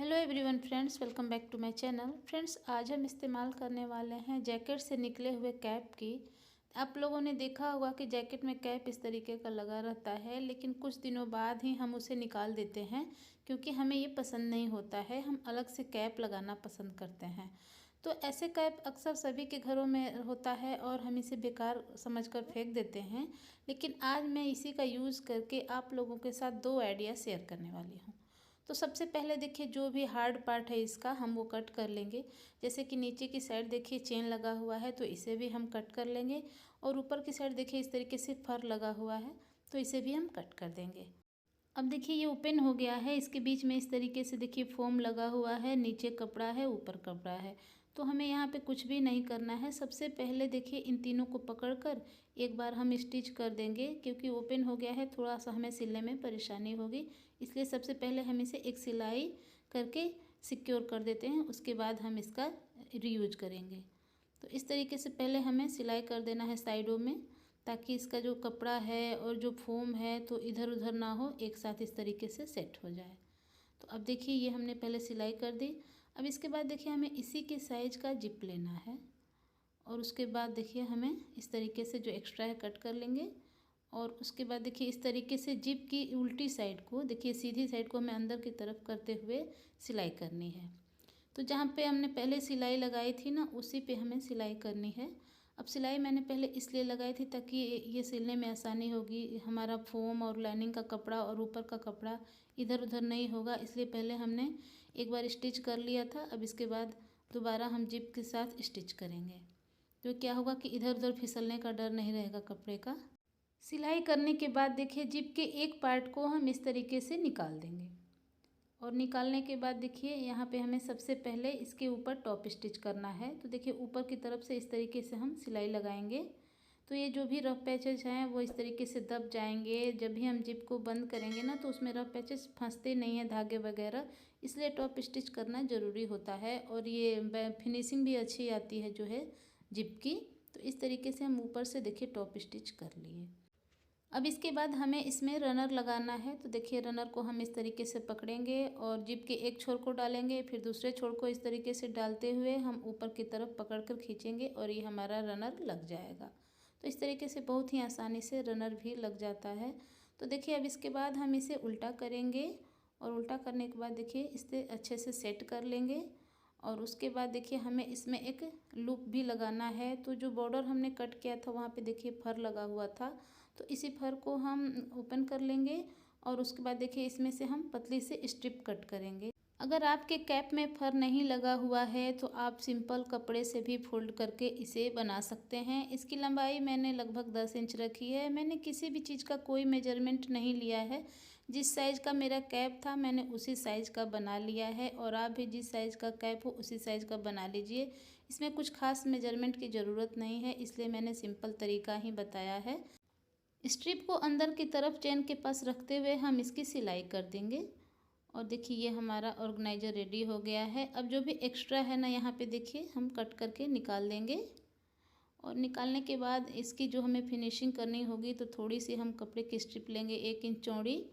Hello everyone friends, welcome back to my channel. Friends, आज हम इस्तेमाल करने वाले हैं जैकेट से निकले हुए कैप की। आप लोगों ने देखा होगा कि जैकेट में कैप इस तरीके का लगा रहता है, लेकिन कुछ दिनों बाद ही हम उसे निकाल देते हैं क्योंकि हमें ये पसंद नहीं होता है। हम अलग से कैप लगाना पसंद करते हैं। तो ऐसे कैप अक्सर सभी के घरों में होता है और हम इसे बेकार समझकर फेंक देते हैं। लेकिन आज मैं इसी का यूज़ करके आप लोगों के साथ दो आइडिया शेयर करने वाली हूँ। तो सबसे पहले देखिए, जो भी हार्ड पार्ट है इसका हम वो कट कर लेंगे। जैसे कि नीचे की साइड देखिए चेन लगा हुआ है, तो इसे भी हम कट कर लेंगे। और ऊपर की साइड देखिए इस तरीके से फर लगा हुआ है, तो इसे भी हम कट कर देंगे। अब देखिए ये ओपन हो गया है। इसके बीच में इस तरीके से देखिए फोम लगा हुआ है, नीचे कपड़ा है, ऊपर कपड़ा है। तो हमें यहाँ पे कुछ भी नहीं करना है। सबसे पहले देखिए इन तीनों को पकड़कर एक बार हम स्टिच कर देंगे, क्योंकि ओपन हो गया है, थोड़ा सा हमें सिलने में परेशानी होगी। इसलिए सबसे पहले हम इसे एक सिलाई करके सिक्योर कर देते हैं, उसके बाद हम इसका रीयूज करेंगे। तो इस तरीके से पहले हमें सिलाई कर देना है साइडों में, ताकि इसका जो कपड़ा है और जो फोम है तो इधर उधर ना हो, एक साथ इस तरीके से सेट हो जाए। तो अब देखिए ये हमने पहले सिलाई कर दी। अब इसके बाद देखिए हमें इसी के साइज का जिप लेना है, और उसके बाद देखिए हमें इस तरीके से जो एक्स्ट्रा है कट कर लेंगे। और उसके बाद देखिए इस तरीके से जिप की उल्टी साइड को, देखिए सीधी साइड को हमें अंदर की तरफ करते हुए सिलाई करनी है। तो जहाँ पे हमने पहले सिलाई लगाई थी ना, उसी पे हमें सिलाई करनी है। अब सिलाई मैंने पहले इसलिए लगाई थी ताकि ये सिलने में आसानी होगी। हमारा फोम और लाइनिंग का कपड़ा और ऊपर का कपड़ा इधर उधर नहीं होगा, इसलिए पहले हमने एक बार स्टिच कर लिया था। अब इसके बाद दोबारा हम जिप के साथ स्टिच करेंगे, तो क्या होगा कि इधर उधर फिसलने का डर नहीं रहेगा कपड़े का। सिलाई करने के बाद देखिए जिप के एक पार्ट को हम इस तरीके से निकाल देंगे। और निकालने के बाद देखिए यहाँ पे हमें सबसे पहले इसके ऊपर टॉप स्टिच करना है। तो देखिए ऊपर की तरफ से इस तरीके से हम सिलाई लगाएंगे, तो ये जो भी रफ पैचेज हैं वो इस तरीके से दब जाएंगे। जब भी हम जिप को बंद करेंगे ना, तो उसमें रफ पैचेज फंसते नहीं हैं, धागे वगैरह, इसलिए टॉप स्टिच करना ज़रूरी होता है। और ये फिनिशिंग भी अच्छी आती है जो है जिप की। तो इस तरीके से हम ऊपर से देखिए टॉप स्टिच कर लिए। अब इसके बाद हमें इसमें रनर लगाना है। तो देखिए रनर को हम इस तरीके से पकड़ेंगे और जिप के एक छोर को डालेंगे, फिर दूसरे छोर को इस तरीके से डालते हुए हम ऊपर की तरफ पकड़कर खींचेंगे और ये हमारा रनर लग जाएगा। तो इस तरीके से बहुत ही आसानी से रनर भी लग जाता है। तो देखिए अब इसके बाद हम इसे उल्टा करेंगे, और उल्टा करने के बाद देखिए इसे अच्छे से सेट कर लेंगे। और उसके बाद देखिए हमें इसमें एक लूप भी लगाना है। तो जो बॉर्डर हमने कट किया था वहाँ पे देखिए फर लगा हुआ था, तो इसी फर को हम ओपन कर लेंगे। और उसके बाद देखिए इसमें से हम पतली से स्ट्रिप कट करेंगे। अगर आपके कैप में फर नहीं लगा हुआ है तो आप सिंपल कपड़े से भी फोल्ड करके इसे बना सकते हैं। इसकी लंबाई मैंने लगभग 10 इंच रखी है। मैंने किसी भी चीज़ का कोई मेजरमेंट नहीं लिया है। जिस साइज़ का मेरा कैप था मैंने उसी साइज़ का बना लिया है, और आप भी जिस साइज़ का कैप हो उसी साइज़ का बना लीजिए। इसमें कुछ खास मेजरमेंट की ज़रूरत नहीं है, इसलिए मैंने सिंपल तरीका ही बताया है। स्ट्रिप को अंदर की तरफ चेन के पास रखते हुए हम इसकी सिलाई कर देंगे। और देखिए ये हमारा ऑर्गेनाइजर रेडी हो गया है। अब जो भी एक्स्ट्रा है ना, यहाँ पे देखिए हम कट करके निकाल देंगे। और निकालने के बाद इसकी जो हमें फिनिशिंग करनी होगी, तो थोड़ी सी हम कपड़े की स्ट्रिप लेंगे 1 इंच चौड़ी,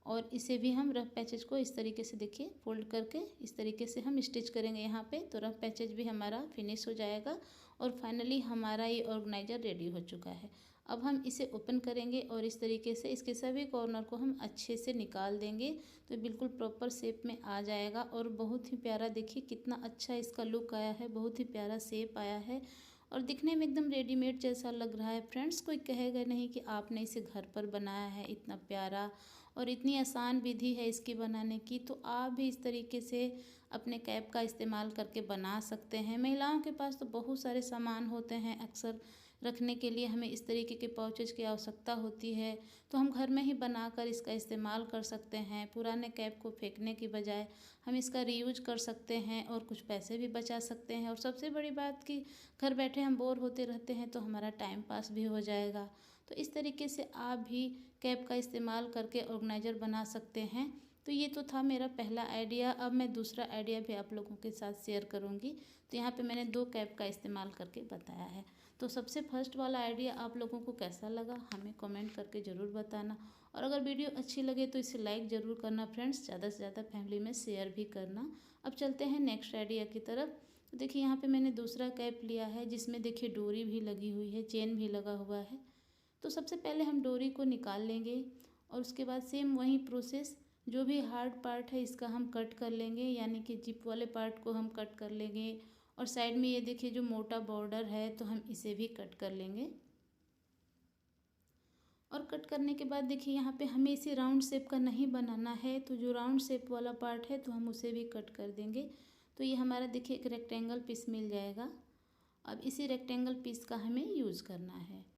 और इसे भी हम रफ पैचेज को इस तरीके से देखिए फोल्ड करके इस तरीके से हम स्टिच करेंगे यहाँ पे। तो रफ पैचेज भी हमारा फिनिश हो जाएगा, और फाइनली हमारा ये ऑर्गेनाइजर रेडी हो चुका है। अब हम इसे ओपन करेंगे और इस तरीके से इसके सभी कॉर्नर को हम अच्छे से निकाल देंगे, तो बिल्कुल प्रॉपर शेप में आ जाएगा। और बहुत ही प्यारा, देखिए कितना अच्छा इसका लुक आया है, बहुत ही प्यारा शेप आया है, और दिखने में एकदम रेडीमेड जैसा लग रहा है। फ्रेंड्स, कोई कहेगा नहीं कि आपने इसे घर पर बनाया है। इतना प्यारा और इतनी आसान विधि है इसकी बनाने की, तो आप भी इस तरीके से अपने कैप का इस्तेमाल करके बना सकते हैं। महिलाओं के पास तो बहुत सारे सामान होते हैं, अक्सर रखने के लिए हमें इस तरीके के पाउचेज की आवश्यकता होती है, तो हम घर में ही बनाकर इसका इस्तेमाल कर सकते हैं। पुराने कैप को फेंकने की बजाय हम इसका रीयूज कर सकते हैं और कुछ पैसे भी बचा सकते हैं। और सबसे बड़ी बात कि घर बैठे हम बोर होते रहते हैं, तो हमारा टाइम पास भी हो जाएगा। तो इस तरीके से आप भी कैप का इस्तेमाल करके ऑर्गेनाइजर बना सकते हैं। तो ये तो था मेरा पहला आइडिया। अब मैं दूसरा आइडिया भी आप लोगों के साथ शेयर करूँगी। तो यहाँ पे मैंने 2 कैप का इस्तेमाल करके बताया है। तो सबसे फर्स्ट वाला आइडिया आप लोगों को कैसा लगा हमें कमेंट करके ज़रूर बताना। और अगर वीडियो अच्छी लगे तो इसे लाइक ज़रूर करना फ्रेंड्स, ज़्यादा से ज़्यादा फैमिली में शेयर भी करना। अब चलते हैं नेक्स्ट आइडिया की तरफ। तो देखिए यहाँ पे मैंने दूसरा कैप लिया है जिसमें देखिए डोरी भी लगी हुई है, चेन भी लगा हुआ है। तो सबसे पहले हम डोरी को निकाल लेंगे और उसके बाद सेम वही प्रोसेस, जो भी हार्ड पार्ट है इसका हम कट कर लेंगे, यानी कि जिप वाले पार्ट को हम कट कर लेंगे। और साइड में ये देखिए जो मोटा बॉर्डर है तो हम इसे भी कट कर लेंगे। और कट करने के बाद देखिए यहाँ पे हमें इसे राउंड शेप का नहीं बनाना है, तो जो राउंड शेप वाला पार्ट है तो हम उसे भी कट कर देंगे। तो ये हमारा देखिए एक रेक्टेंगल पीस मिल जाएगा। अब इसी रेक्टेंगल पीस का हमें यूज़ करना है।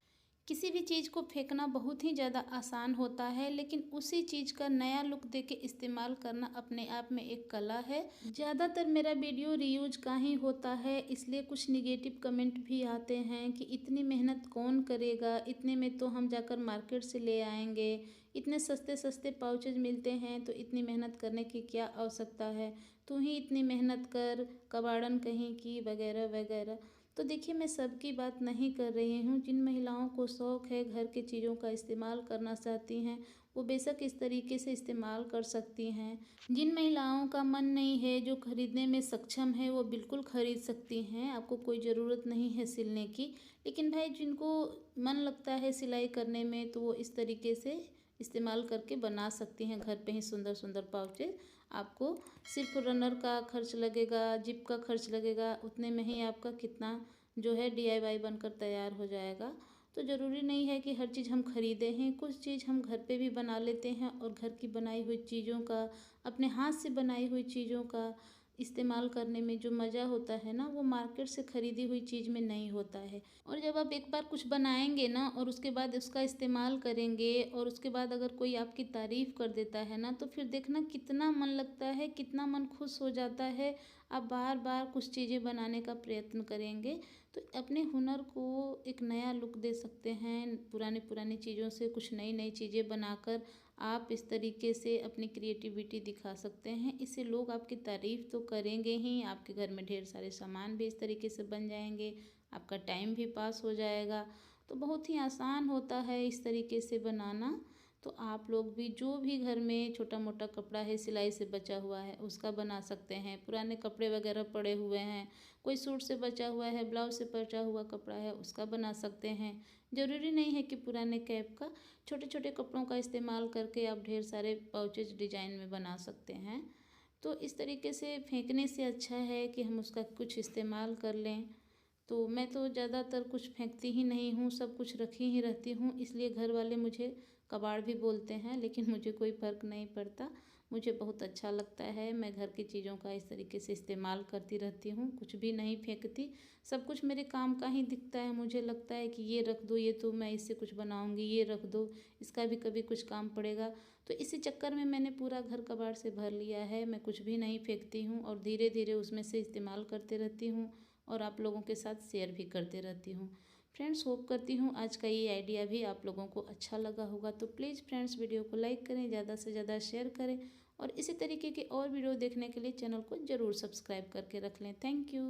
किसी भी चीज़ को फेंकना बहुत ही ज़्यादा आसान होता है, लेकिन उसी चीज़ का नया लुक देके इस्तेमाल करना अपने आप में एक कला है। ज़्यादातर मेरा वीडियो रीयूज का ही होता है, इसलिए कुछ निगेटिव कमेंट भी आते हैं कि इतनी मेहनत कौन करेगा, इतने में तो हम जाकर मार्केट से ले आएंगे, इतने सस्ते सस्ते पाउचेज मिलते हैं तो इतनी मेहनत करने की क्या आवश्यकता है, तू ही इतनी मेहनत कर, कबाड़न कहीं की, वगैरह वगैरह। तो देखिए मैं सबकी बात नहीं कर रही हूँ। जिन महिलाओं को शौक़ है, घर के चीज़ों का इस्तेमाल करना चाहती हैं, वो बेशक इस तरीके से इस्तेमाल कर सकती हैं। जिन महिलाओं का मन नहीं है, जो खरीदने में सक्षम है, वो बिल्कुल ख़रीद सकती हैं, आपको कोई ज़रूरत नहीं है सिलने की। लेकिन भाई जिनको मन लगता है सिलाई करने में, तो वो इस तरीके से इस्तेमाल करके बना सकती हैं घर पे ही सुंदर सुंदर पाउचेज। आपको सिर्फ रनर का खर्च लगेगा, जिप का खर्च लगेगा, उतने में ही आपका कितना जो है DIY बनकर तैयार हो जाएगा। तो ज़रूरी नहीं है कि हर चीज़ हम खरीदे हैं, कुछ चीज़ हम घर पे भी बना लेते हैं। और घर की बनाई हुई चीज़ों का, अपने हाथ से बनाई हुई चीज़ों का इस्तेमाल करने में जो मज़ा होता है ना, वो मार्केट से ख़रीदी हुई चीज़ में नहीं होता है। और जब आप एक बार कुछ बनाएंगे ना और उसके बाद उसका इस्तेमाल करेंगे और उसके बाद अगर कोई आपकी तारीफ़ कर देता है ना, तो फिर देखना कितना मन लगता है, कितना मन खुश हो जाता है। आप बार बार कुछ चीज़ें बनाने का प्रयत्न करेंगे तो अपने हुनर को एक नया लुक दे सकते हैं। पुरानी पुरानी चीज़ों से कुछ नई नई चीज़ें बनाकर आप इस तरीके से अपनी क्रिएटिविटी दिखा सकते हैं। इससे लोग आपकी तारीफ़ तो करेंगे ही, आपके घर में ढेर सारे सामान भी इस तरीके से बन जाएंगे, आपका टाइम भी पास हो जाएगा। तो बहुत ही आसान होता है इस तरीके से बनाना। तो आप लोग भी जो भी घर में छोटा मोटा कपड़ा है सिलाई से बचा हुआ है उसका बना सकते हैं। पुराने कपड़े वगैरह पड़े हुए हैं, कोई सूट से बचा हुआ है, ब्लाउज से बचा हुआ कपड़ा है, उसका बना सकते हैं। ज़रूरी नहीं है कि पुराने कैप का, छोटे छोटे कपड़ों का इस्तेमाल करके आप ढेर सारे पाउचेज डिजाइन में बना सकते हैं। तो इस तरीके से फेंकने से अच्छा है कि हम उसका कुछ इस्तेमाल कर लें। तो मैं तो ज़्यादातर कुछ फेंकती ही नहीं हूँ, सब कुछ रखी ही रहती हूँ। इसलिए घर वाले मुझे कबाड़ भी बोलते हैं, लेकिन मुझे कोई फ़र्क नहीं पड़ता। मुझे बहुत अच्छा लगता है, मैं घर की चीज़ों का इस तरीके से इस्तेमाल करती रहती हूँ, कुछ भी नहीं फेंकती। सब कुछ मेरे काम का ही दिखता है। मुझे लगता है कि ये रख दो, ये तो मैं इससे कुछ बनाऊँगी, ये रख दो, इसका भी कभी कुछ काम पड़ेगा। तो इसी चक्कर में मैंने पूरा घर कबाड़ से भर लिया है। मैं कुछ भी नहीं फेंकती हूँ और धीरे धीरे उसमें से इस्तेमाल करते रहती हूँ और आप लोगों के साथ शेयर भी करते रहती हूँ। फ्रेंड्स, होप करती हूँ आज का ये आइडिया भी आप लोगों को अच्छा लगा होगा। तो प्लीज़ फ्रेंड्स वीडियो को लाइक करें, ज़्यादा से ज़्यादा शेयर करें और इसी तरीके के और वीडियो देखने के लिए चैनल को ज़रूर सब्सक्राइब करके रख लें। Thank you.